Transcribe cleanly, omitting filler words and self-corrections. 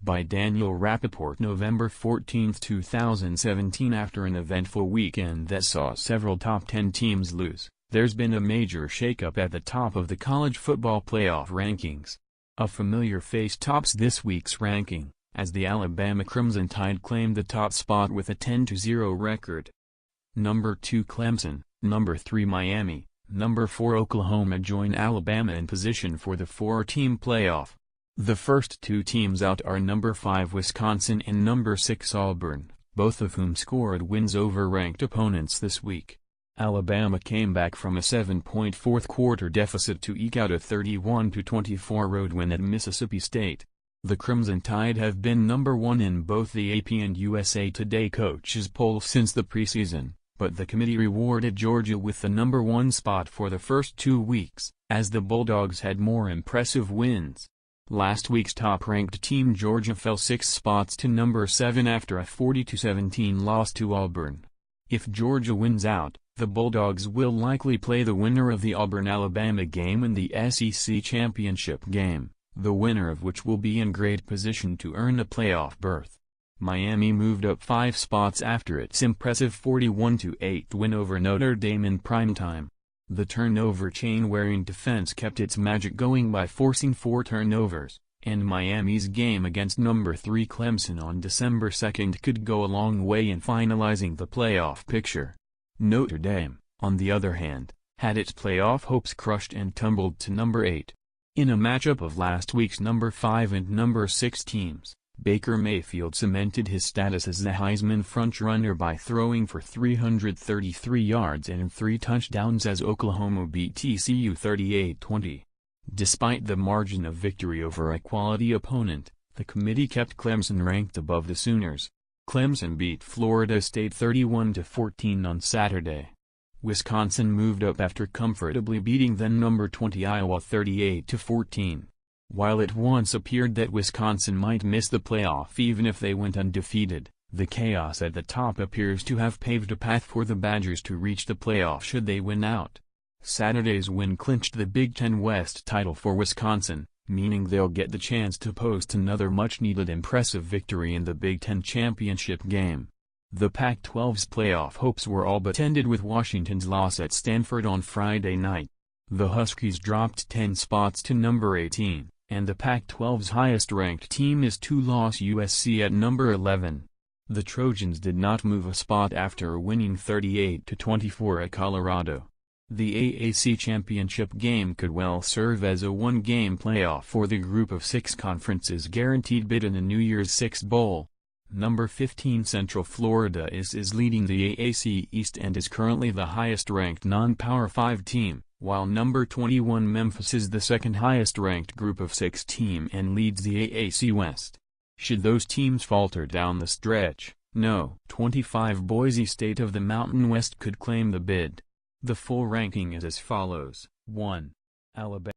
by Daniel Rappaport. November 14, 2017. After an eventful weekend that saw several top 10 teams lose, there's been a major shakeup at the top of the college football playoff rankings. A familiar face tops this week's ranking, as the Alabama Crimson Tide claimed the top spot with a 10-0 record. Number 2 Clemson, number 3 Miami, number 4 Oklahoma join Alabama in position for the 4-team playoff. The first two teams out are number 5 Wisconsin and number 6 Auburn, both of whom scored wins over ranked opponents this week. Alabama came back from a 7-point fourth-quarter deficit to eke out a 31-24 road win at Mississippi State. The Crimson Tide have been number 1 in both the AP and USA Today coaches polls since the preseason, but the committee rewarded Georgia with the number 1 spot for the first 2 weeks, as the Bulldogs had more impressive wins. Last week's top-ranked team Georgia fell 6 spots to number 7 after a 40-17 loss to Auburn. If Georgia wins out, the Bulldogs will likely play the winner of the Auburn-Alabama game in the SEC championship game, the winner of which will be in great position to earn a playoff berth. Miami moved up 5 spots after its impressive 41-8 win over Notre Dame in primetime. The turnover chain-wearing defense kept its magic going by forcing 4 turnovers, and Miami's game against number 3 Clemson on December 2 could go a long way in finalizing the playoff picture. Notre Dame, on the other hand, had its playoff hopes crushed and tumbled to number 8. In a matchup of last week's number 5 and number 6 teams, Baker Mayfield cemented his status as the Heisman frontrunner by throwing for 333 yards and 3 touchdowns as Oklahoma beat TCU 38-20. Despite the margin of victory over a quality opponent, the committee kept Clemson ranked above the Sooners. Clemson beat Florida State 31-14 on Saturday. Wisconsin moved up after comfortably beating then number 20 Iowa 38-14. While it once appeared that Wisconsin might miss the playoff even if they went undefeated, the chaos at the top appears to have paved a path for the Badgers to reach the playoff should they win out. Saturday's win clinched the Big Ten West title for Wisconsin, meaning they'll get the chance to post another much-needed impressive victory in the Big Ten championship game. The Pac-12's playoff hopes were all but ended with Washington's loss at Stanford on Friday night. The Huskies dropped 10 spots to number 18. And the Pac-12's highest-ranked team is 2-loss USC at number 11. The Trojans did not move a spot after winning 38-24 at Colorado. The AAC championship game could well serve as a one-game playoff for the group of 6 conferences guaranteed bid in the New Year's Six Bowl. Number 15 Central Florida is leading the AAC East and is currently the highest-ranked non-Power 5 team, while number 21 Memphis is the second highest-ranked group of 6 team and leads the AAC West. Should those teams falter down the stretch, No. 25 Boise State of the Mountain West could claim the bid. The full ranking is as follows: 1. Alabama.